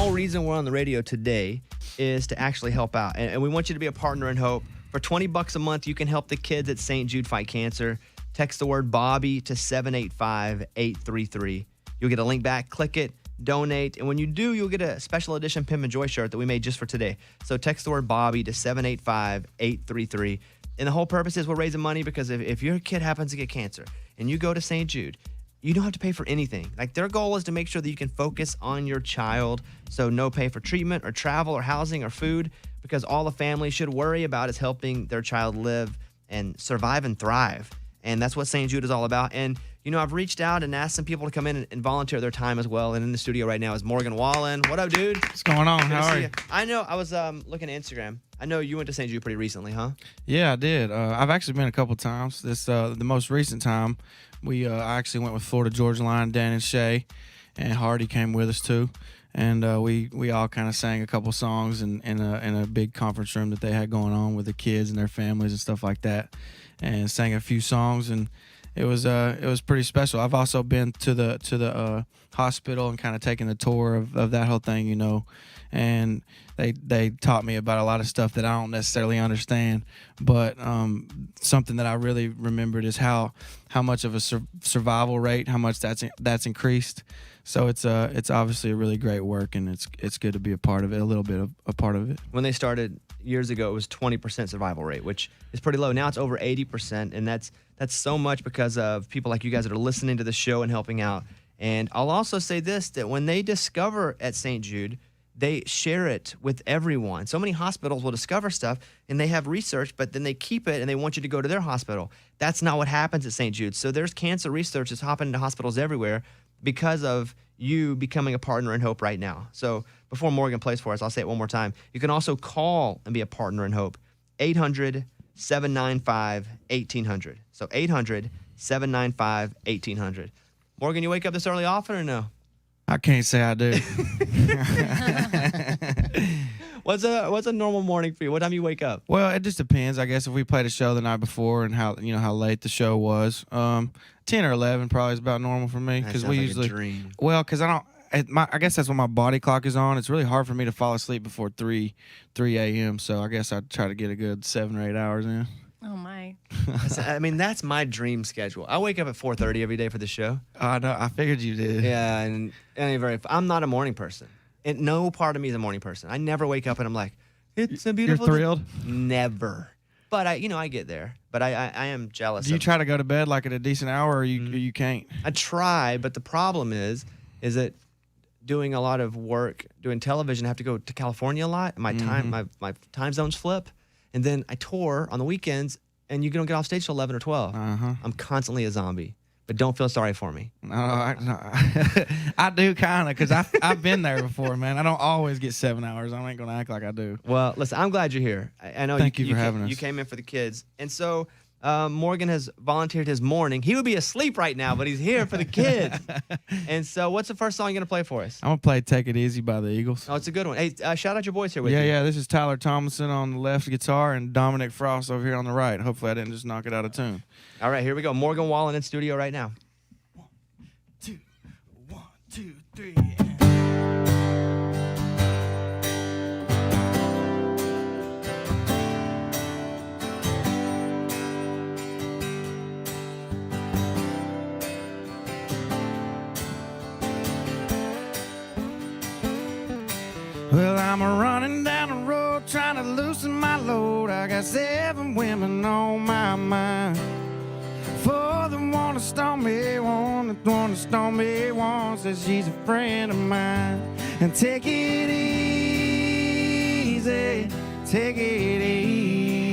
whole reason we're on the radio today is to actually help out. And we want you to be a partner in hope. For $20 a month, you can help the kids at St. Jude fight cancer. Text the word Bobby to 785-833. You'll get a link back. Click it. Donate. And when you do, you'll get a special edition Pim and Joy shirt that we made just for today. So text the word Bobby to 785-833. And the whole purpose is we're raising money because if your kid happens to get cancer and you go to St. Jude, you don't have to pay for anything. Like, their goal is to make sure that you can focus on your child. So no pay for treatment or travel or housing or food, because all the family should worry about is helping their child live and survive and thrive. And that's what St. Jude is all about. And, you know, I've reached out and asked some people to come in and volunteer their time as well. And in the studio right now is Morgan Wallen. What up, dude? What's going on? How are you? I know. I was looking at Instagram. I know you went to St. Jude pretty recently, huh? Yeah, I did. I've actually been a couple times. The most recent time, I actually went with Florida Georgia Line, Dan and Shay, and Hardy came with us too. And we all kind of sang a couple songs in a big conference room that they had going on with the kids and their families and stuff like that, and sang a few songs, and it was pretty special. I've also been to the hospital and kind of taken the tour of that whole thing, you know, and they taught me about a lot of stuff that I don't necessarily understand, but something that I really remembered is how much of a survival rate, how much that's increased. So it's obviously a really great work, and it's good to be a part of it, a little bit of a part of it. When they started years ago, it was 20% survival rate, which is pretty low. Now it's over 80%, and that's so much because of people like you guys that are listening to the show and helping out. And I'll also say this, that when they discover at St. Jude, they share it with everyone. So many hospitals will discover stuff, and they have research, but then they keep it, and they want you to go to their hospital. That's not what happens at St. Jude. So there's cancer research that's hopping into hospitals everywhere because of you becoming a partner in hope right now. So before Morgan plays for us, I'll say it one more time. You can also call and be a partner in hope. 800-795-1800. So 800-795-1800. Morgan, you wake up this early often or no? I can't say I do. What's a normal morning for you? What time you wake up? Well, it just depends. I guess if we played a show the night before and how late the show was, 10 or 11 probably is about normal for me, because we usually. Like a dream. Well, because I guess that's when my body clock is on. It's really hard for me to fall asleep before 3 a.m. So I guess I try to get a good 7 or 8 hours in. Oh my! I mean, that's my dream schedule. I wake up at 4:30 every day for the show. I know. I figured you did. Yeah, and I'm not a morning person. And no part of me is a morning person. I never wake up and I'm like, it's a beautiful You're thrilled? Never. But I get there. But I am jealous. Do you try to go to bed like at a decent hour, or you can't? I try, but the problem is that doing a lot of work, doing television, I have to go to California a lot. My time zones flip. And then I tour on the weekends, and you don't get off stage till 11 or 12. I'm constantly a zombie. But don't feel sorry for me. No, I do kind of, because I've been there before, man. I don't always get 7 hours. I ain't going to act like I do. Well, listen, I'm glad you're here. I know Thank you for having us. You came in for the kids. And so Morgan has volunteered his morning. He would be asleep right now, but he's here for the kids. And so what's the first song you're going to play for us? I'm going to play Take It Easy by the Eagles. Oh, it's a good one. Hey, shout out your boys here with you. Yeah, this is Tyler Thomason on the left guitar and Dominic Frost over here on the right. Hopefully I didn't just knock it out of tune. All right, here we go. Morgan Wallen in studio right now. 1, 2, 3. Well, I'm running down the road trying to loosen my load. I got 7 women on my mind. 4 that wanna stone me, one that wanna stone me, one says she's a friend of mine. And take it easy, take it easy.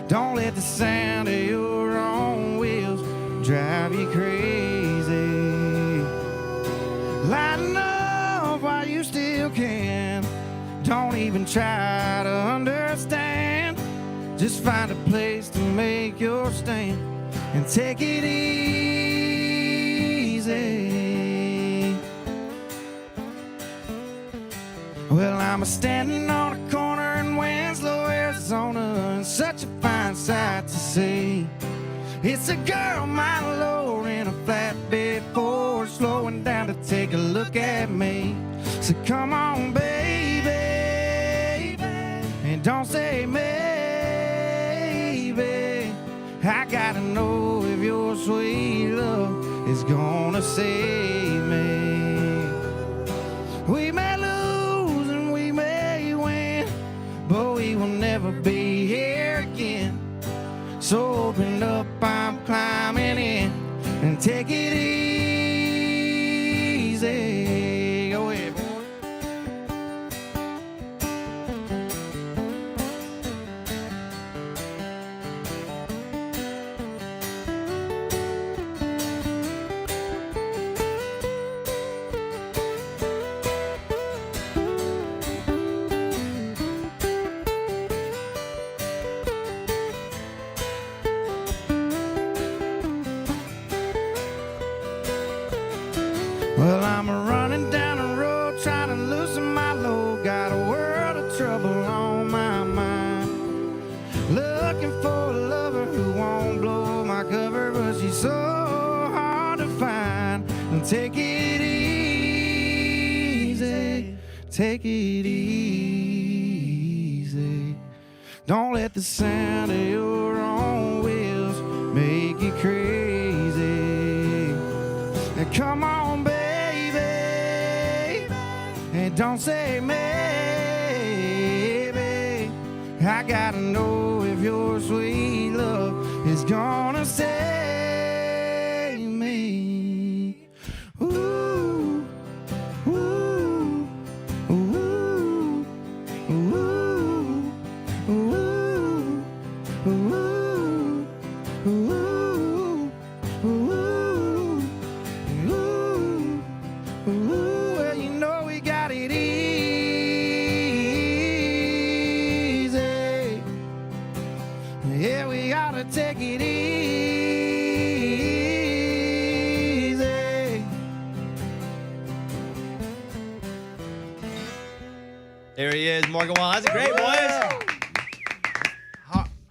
Don't let the sound of your own wheels drive you crazy. Lighten up while you still can. Don't even try to understand. Just find a place to make your stand and take it easy. Well, I'm standing on a corner in Winslow, Arizona, and such a fine sight to see. It's a girl, my lord, in a flatbed Ford, slowing down gotta take a look at me. So come on, baby, and don't say maybe. I gotta know if your sweet love is gonna save me. We may lose and we may win, but we will never be here again. So open up, I'm climbing in, and take it easy. Go ahead, boy. Well, I'm running down the road trying to loosen my load. Got a world of trouble on my mind. Looking for a lover who won't blow my cover, but she's so hard to find. And take it easy, take it easy. Don't let the sound of your own wheels make you crazy. Now come on, baby, and don't say maybe. I gotta know if your sweet love is gonna save me. Ooh, ooh, ooh, ooh, ooh, ooh, ooh, ooh. Ooh, well, you know we got it easy. Yeah, we ought to take it easy. There he is, Morgan Wallen. That's great, boys.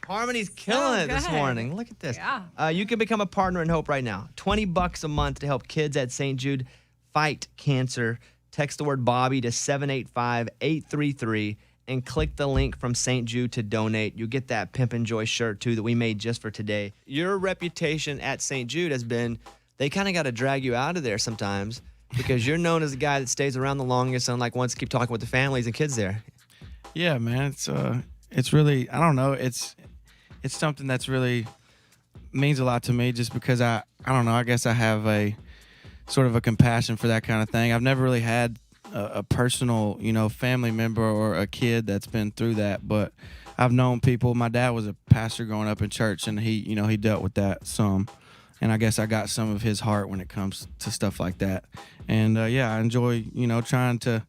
Harmony's killing it this good. morning. Look at this. Yeah. You can become a partner in hope right now. $20 a month to help kids at St. Jude fight cancer. Text the word Bobby to 785-833 and click the link from St. Jude to donate. You get that Pimp and Joy shirt too that we made just for today. Your reputation at St. Jude has been, they kind of got to drag you out of there sometimes because you're known as the guy that stays around the longest and like wants to keep talking with the families and kids there. Yeah, man. It's really, I don't know. It's something that's really means a lot to me just because I don't know. I guess I have a sort of a compassion for that kind of thing. I've never really had a personal, family member or a kid that's been through that, but I've known people. My dad was a pastor growing up in church, and he dealt with that some, and I guess I got some of his heart when it comes to stuff like that. And yeah, I enjoy trying to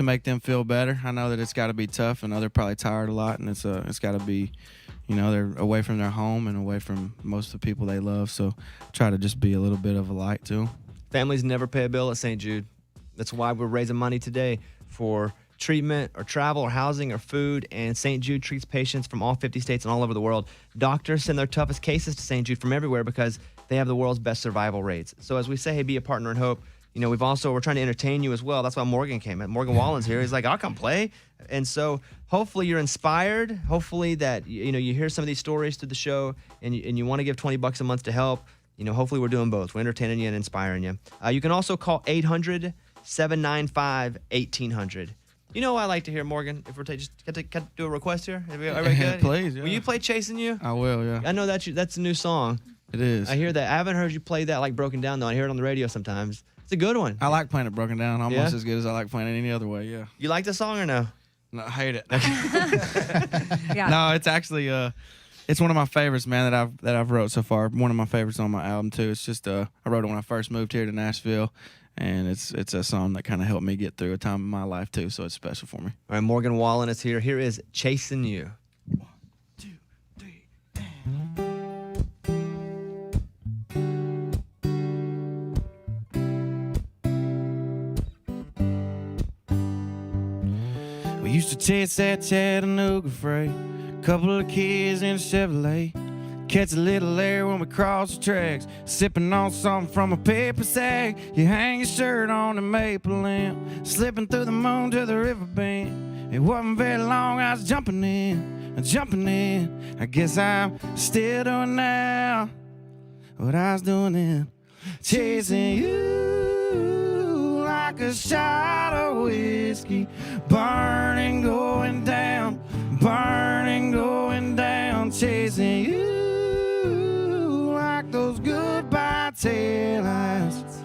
make them feel better. I know that it's got to be tough. I know they're probably tired a lot, and it's got to be, they're away from their home and away from most of the people they love. So try to just be a little bit of a light to them. Families never pay a bill at St. Jude. That's why we're raising money today for treatment or travel or housing or food. And St. Jude treats patients from all 50 states and all over the world. Doctors send their toughest cases to St. Jude from everywhere because they have the world's best survival rates. So as we say, hey, be a partner in hope. We're trying to entertain you as well. That's why Morgan came in. Morgan Wallen's here. He's like, I'll come play. And so hopefully you're inspired. Hopefully that, you hear some of these stories through the show and you want to give $20 a month to help. Hopefully we're doing both. We're entertaining you and inspiring you. You can also call 800-795-1800. You know what I like to hear, Morgan? If we're just got to do a request here. Everybody good? Please, yeah. Will you play "Chasing You"? I will, yeah. I know that's a new song. It is. I hear that. I haven't heard you play that like broken down though. I hear it on the radio sometimes. It's a good one. I like playing it broken down almost Yeah? as good as I like playing it any other way. Yeah. You like the song or no? No, I hate it. Yeah. No, it's actually it's one of my favorites, man, that I've wrote so far. One of my favorites on my album too. It's just I wrote it when I first moved here to Nashville, and it's a song that kind of helped me get through a time in my life too. So it's special for me. All right, Morgan Wallen is here. Here is "Chasing You." 1, 2, 3, We used to chase that Chattanooga freight, couple of kids in a Chevrolet. Catch a little air when we cross the tracks. Sipping on something from a paper sack. You hang your shirt on the maple limb. Slipping through the moon to the river bend. It wasn't very long, I was jumping in. I guess I'm still doing now what I was doing then. Chasing you like a shot of whiskey. Burning, going down. Burning, going down. Chasing you like those goodbye taillights.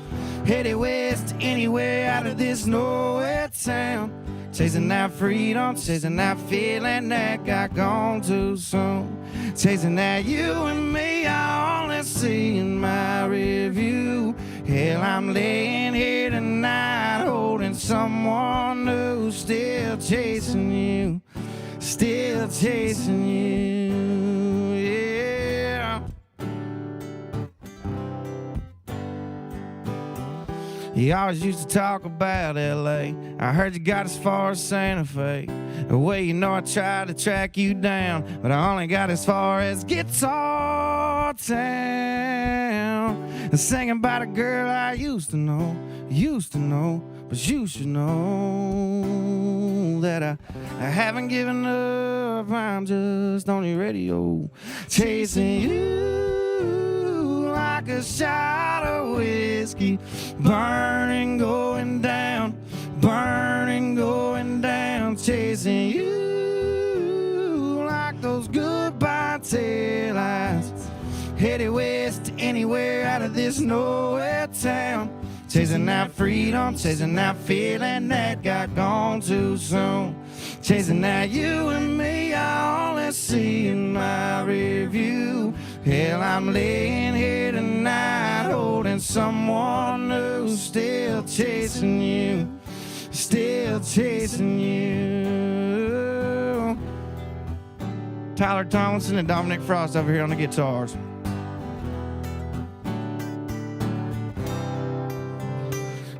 Headed west anywhere out of this nowhere town. Chasing that freedom, chasing that feeling that got gone too soon. Chasing that you and me, I only see in my review. Hell, I'm laying here tonight holding someone new. Still chasing you, still chasing you, yeah. You always used to talk about L.A. I heard you got as far as Santa Fe. Well, you know I tried to track you down, but I only got as far as Guitar Town. Singing about a girl I used to know, but you should know that I haven't given up. I'm just on your radio, chasing you like a shot of whiskey. Burning, going down, burning, going down. Chasing you like those goodbye taillights. Headed west anywhere out of this nowhere town. Chasing that freedom, chasing that feeling that got gone too soon. Chasing that you and me, I only see in my review. Hell, I'm laying here tonight holding someone new. Still chasing you, still chasing you. Tyler Tomlinson and Dominic Frost over here on the guitars.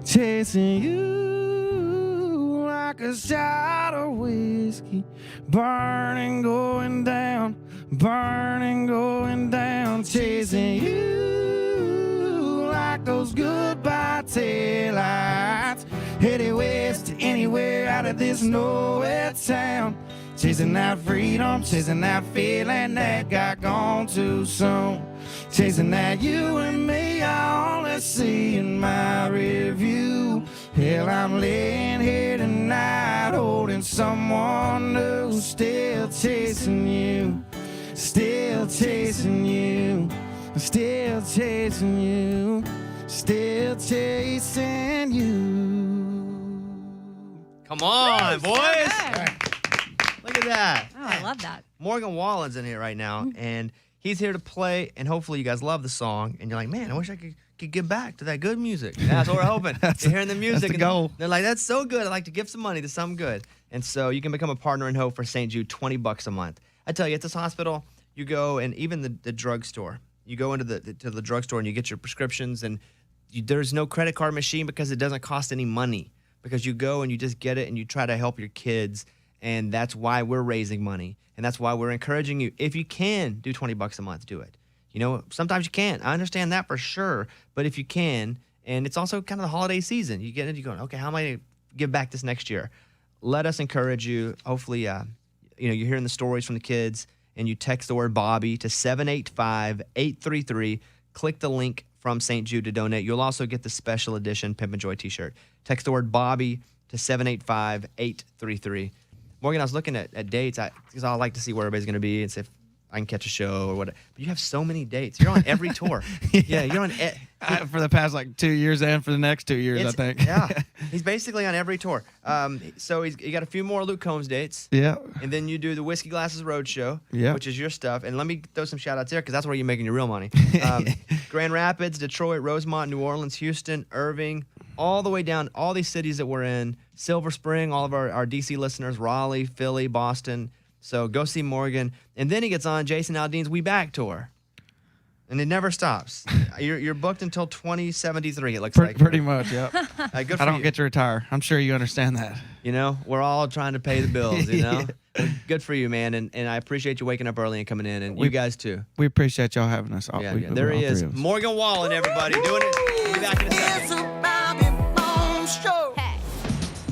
Chasing you like a shot of whiskey. Burning, going down, burning, going down. Chasing you like those goodbye taillights. Headed west anywhere out of this nowhere town. Chasing that freedom, chasing that feeling that got gone too soon. Chasing that you and me, I only see in my review. Hell, I'm laying here tonight holding someone new. Still chasing you, still chasing you, still chasing you, still chasing you. Come on, boys. Good. Look at that. Oh, I love that. Morgan Wallen's in here right now, and he's here to play, and hopefully you guys love the song, and you're like, man, I wish I could get back to that good music. That's what we're hoping. You're hearing the music. That's the and goal. They're like, that's so good. I'd like to give some money to something good. And so you can become a partner in hope for St. Jude, $20 a month. I tell you, at this hospital, you go, and even the drugstore, you go into the drugstore and you get your prescriptions, and there's no credit card machine because it doesn't cost any money, because you go and you just get it and you try to help your kids. And that's why we're raising money. And that's why we're encouraging you. If you can do $20 a month, do it. You know, sometimes you can't. I understand that for sure. But if you can, and it's also kind of the holiday season, you get it, you're going, okay, how am I going to give back this next year? Let us encourage you. Hopefully, you're hearing the stories from the kids, and you text the word Bobby to 785-833. Click the link from St. Jude to donate. You'll also get the special edition Pimp and Joy t-shirt. Text the word Bobby to 785-833. Morgan, I was looking at dates because I like to see where everybody's going to be and see if I can catch a show or whatever. But you have so many dates. You're on every tour. Yeah, you're on for the past 2 years and for the next 2 years, I think. Yeah, he's basically on every tour. So you got a few more Luke Combs dates. Yeah. And then you do the Whiskey Glasses Roadshow, yeah, which is your stuff. And let me throw some shout-outs there because that's where you're making your real money. Grand Rapids, Detroit, Rosemont, New Orleans, Houston, Irving, all the way down, all these cities that we're in. Silver Spring, all of our D.C. listeners, Raleigh, Philly, Boston. So go see Morgan. And then he gets on Jason Aldean's We Back tour. And it never stops. You're booked until 2073, it looks like. Pretty much, yep. Good for I don't you. get to retire. I'm sure you understand that. You know, we're all trying to pay the bills, you know? Good for you, man. And I appreciate you waking up early and coming in, and you guys too. We appreciate y'all having us. Yeah, there he is. Morgan Wallen, everybody, doing it. We'll be back in a second.